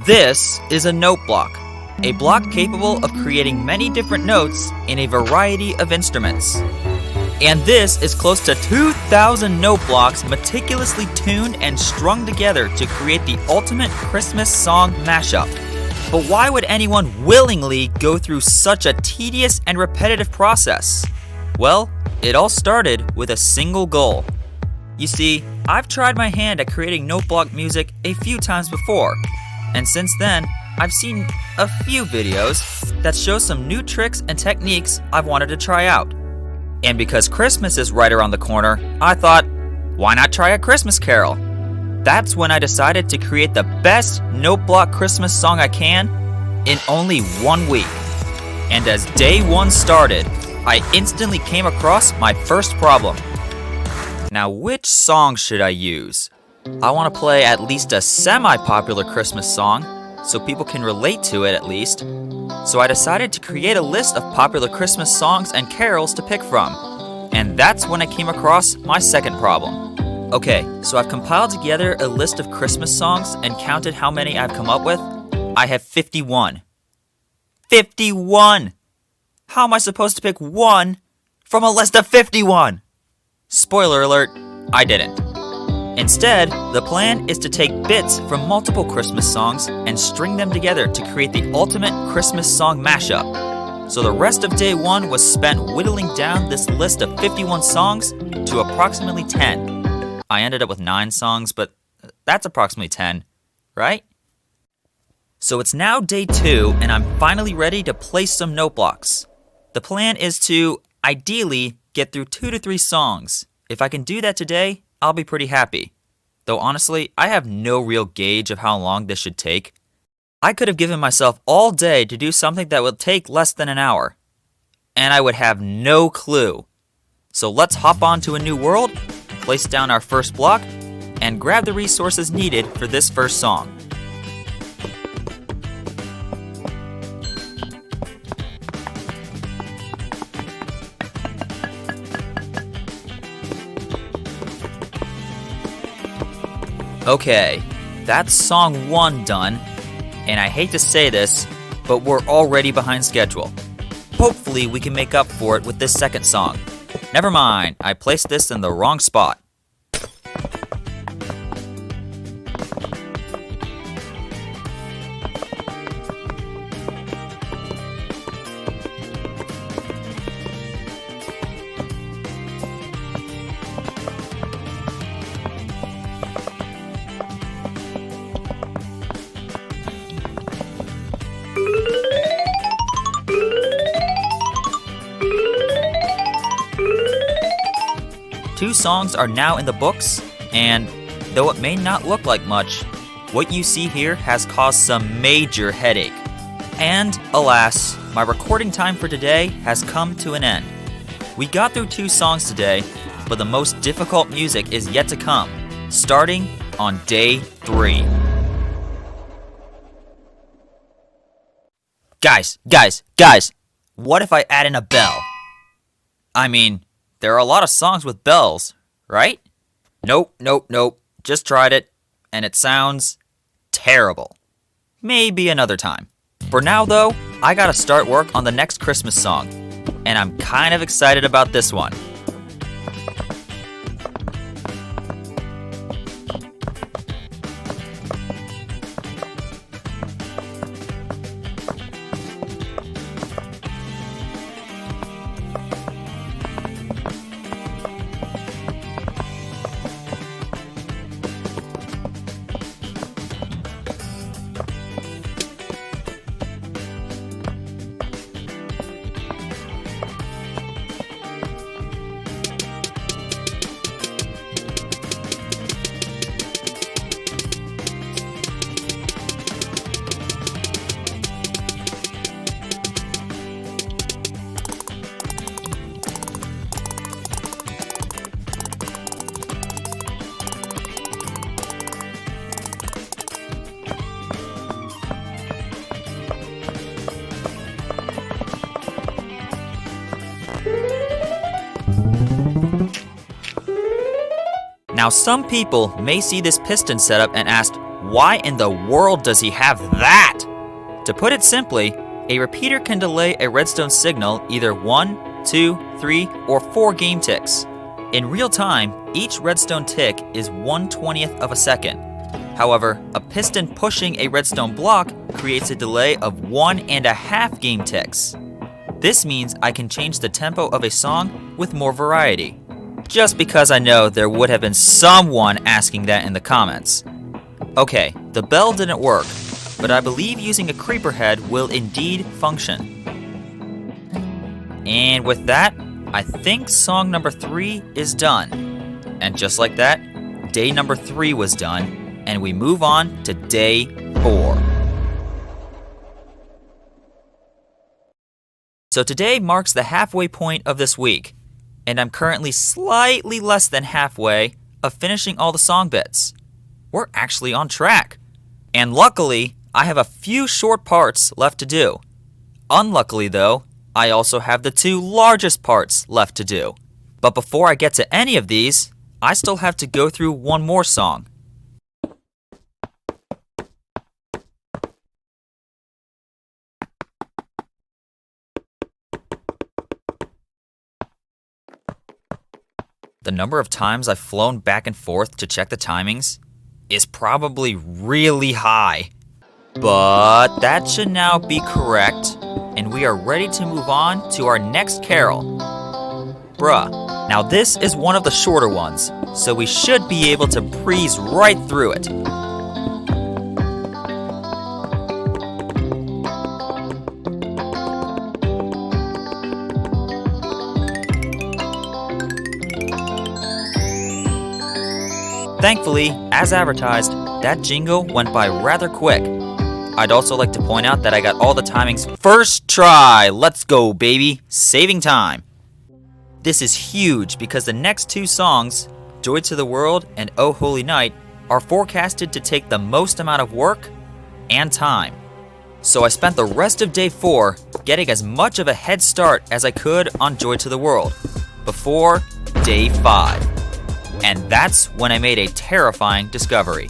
This is a note block, a block capable of creating many different notes in a variety of instruments. And this is close to 2,000 note blocks meticulously tuned and strung together to create the ultimate Christmas song mashup. But why would anyone willingly go through such a tedious and repetitive process? Well, it all started with a single goal. You see, I've tried my hand at creating note block music a few times before, and since then, I've seen a few videos that show some new tricks and techniques I've wanted to try out. And because Christmas is right around the corner, I thought, why not try a Christmas carol? That's when I decided to create the best note block Christmas song I can in only 1 week. And as day one started, I instantly came across my first problem. Now, which song should I use? I want to play at least a semi-popular Christmas song so people can relate to it at least. So I decided to create a list of popular Christmas songs and carols to pick from. And that's when I came across my second problem. Okay, so I've compiled together a list of Christmas songs and counted how many I've come up with. I have 51. 51! How am I supposed to pick one from a list of 51? Spoiler alert, I didn't. Instead, the plan is to take bits from multiple Christmas songs and string them together to create the ultimate Christmas song mashup. So the rest of day one was spent whittling down this list of 51 songs to approximately 10. I ended up with 9 songs, but that's approximately 10, right? So it's now day 2, and I'm finally ready to place some note blocks. The plan is to, ideally, get through 2 to 3 songs. If I can do that today, I'll be pretty happy. Though honestly, I have no real gauge of how long this should take. I could have given myself all day to do something that would take less than an hour. And I would have no clue. So let's hop on to a new world, place down our first block, and grab the resources needed for this first song. Okay, that's song 1 done, and I hate to say this, but we're already behind schedule. Hopefully we can make up for it with this second song. Never mind, I placed this in the wrong spot. Two songs are now in the books, and though it may not look like much, what you see here has caused some major headache. And alas, my recording time for today has come to an end. We got through 2 songs today, but the most difficult music is yet to come, starting on day 3. Guys, what if I add in a bell? I mean, there are a lot of songs with bells, right? Nope. Just tried it, and it sounds terrible. Maybe another time. For now, though, I gotta start work on the next Christmas song, and I'm kind of excited about this one. Now some people may see this piston setup and ask, why in the world does he have that? To put it simply, a repeater can delay a redstone signal either 1, 2, 3, or 4 game ticks. In real time, each redstone tick is 1/20th of a second. However, a piston pushing a redstone block creates a delay of 1.5 game ticks. This means I can change the tempo of a song with more variety. Just because I know there would have been someone asking that in the comments. Okay, the bell didn't work, but I believe using a creeper head will indeed function. And with that, I think song number 3 is done. And just like that, day number 3 was done, and we move on to day 4. So today marks the halfway point of this week, and I'm currently slightly less than halfway of finishing all the song bits. We're actually on track. And luckily, I have a few short parts left to do. Unluckily though, I also have the 2 largest parts left to do. But before I get to any of these, I still have to go through one more song. The number of times I've flown back and forth to check the timings is probably really high. But that should now be correct, and we are ready to move on to our next carol. Bruh. Now this is one of the shorter ones, so we should be able to breeze right through it. Thankfully, as advertised, that jingle went by rather quick. I'd also like to point out that I got all the timings first try. Let's go, baby. Saving time. This is huge because the next 2 songs, Joy to the World and Oh Holy Night, are forecasted to take the most amount of work and time. So I spent the rest of day 4 getting as much of a head start as I could on Joy to the World before day 5. And that's when I made a terrifying discovery.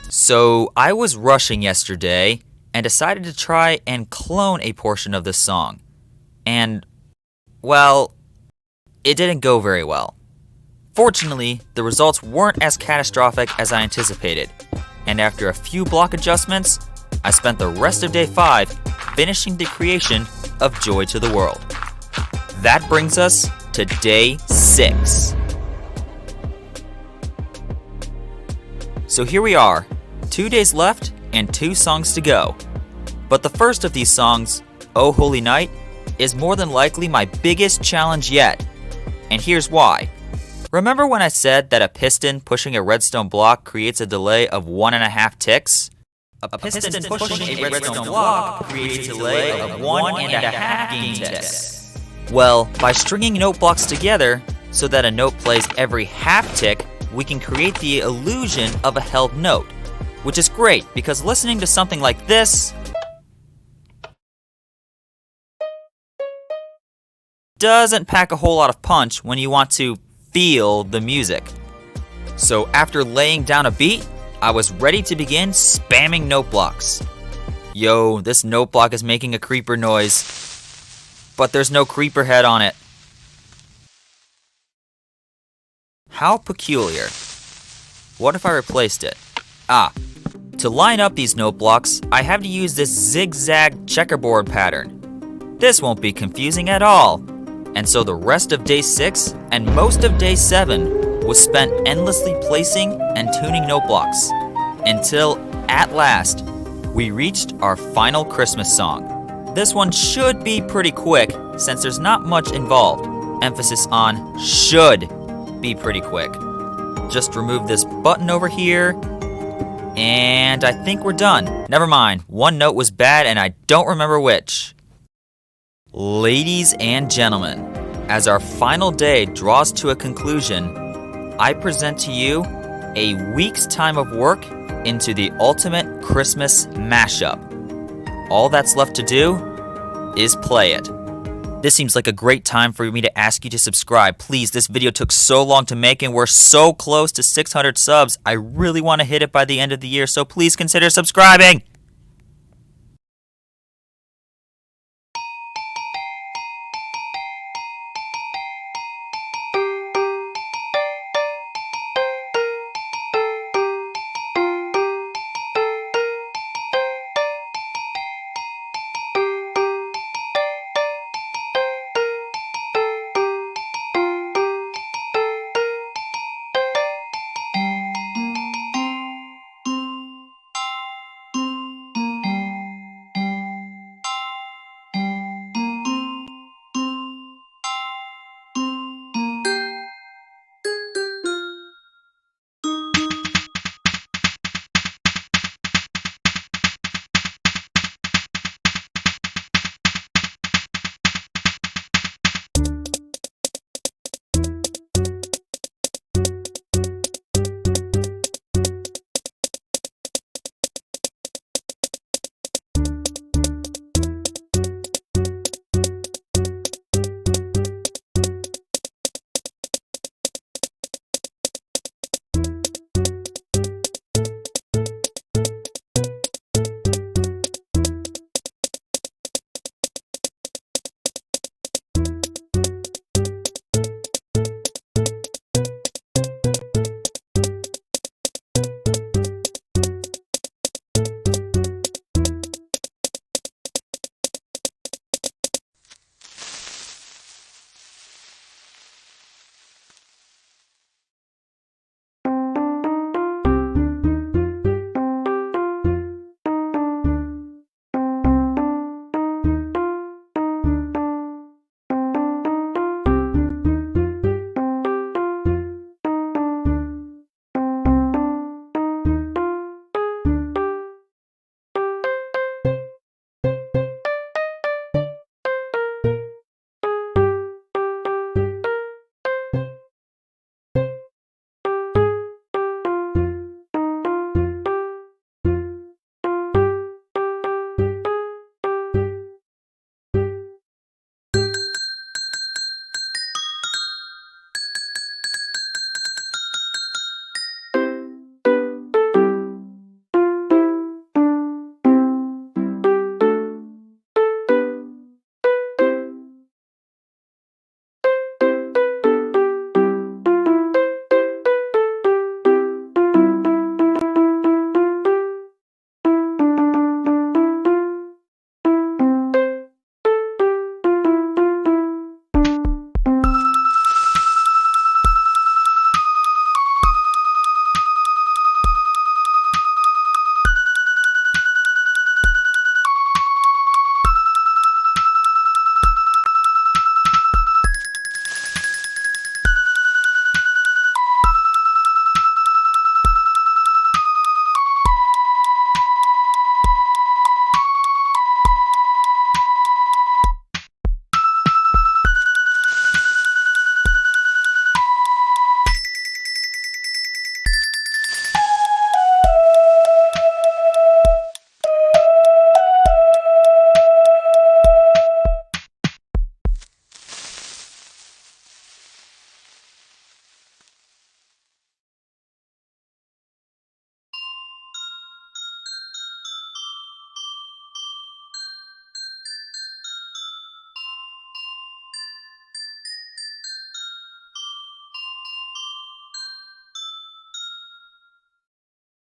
So I was rushing yesterday and decided to try and clone a portion of this song. And, well, it didn't go very well. Fortunately, the results weren't as catastrophic as I anticipated. And after a few block adjustments, I spent the rest of day 5 finishing the creation of Joy to the World. That brings us to day 6. So here we are, 2 days left and 2 songs to go. But the first of these songs, Oh Holy Night, is more than likely my biggest challenge yet. And here's why. Remember when I said that a piston pushing a redstone block creates a delay of 1.5 ticks? A piston pushing a redstone block creates a delay of 1.5 game ticks. Well, by stringing note blocks together so that a note plays every half tick, we can create the illusion of a held note, which is great because listening to something like this doesn't pack a whole lot of punch when you want to feel the music. So after laying down a beat, I was ready to begin spamming note blocks. Yo, this note block is making a creeper noise, but there's no creeper head on it. How peculiar. What if I replaced it? To line up these note blocks, I have to use this zigzag checkerboard pattern. This won't be confusing at all. And so the rest of day 6 and most of day 7 was spent endlessly placing and tuning note blocks until, at last, we reached our final Christmas song. This one should be pretty quick since there's not much involved. Emphasis on should be pretty quick. Just remove this button over here, and I think we're done. Never mind, one note was bad and I don't remember which. Ladies and gentlemen, as our final day draws to a conclusion, I present to you a week's time of work into the ultimate Christmas mashup. All that's left to do is play it. This seems like a great time for me to ask you to subscribe. Please, this video took so long to make and we're so close to 600 subs. I really want to hit it by the end of the year, so please consider subscribing.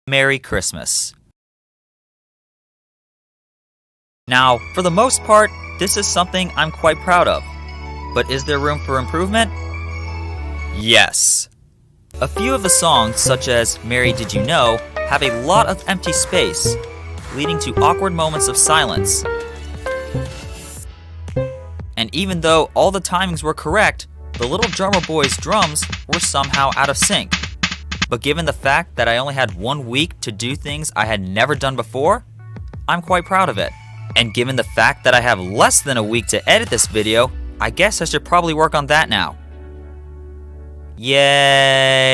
Merry Christmas. Now, for the most part, this is something I'm quite proud of. But is there room for improvement? Yes. A few of the songs, such as Mary Did You Know, have a lot of empty space, leading to awkward moments of silence. And even though all the timings were correct, the little drummer boy's drums were somehow out of sync. But given the fact that I only had 1 week to do things I had never done before, I'm quite proud of it. And given the fact that I have less than a week to edit this video, I guess I should probably work on that now. Yay!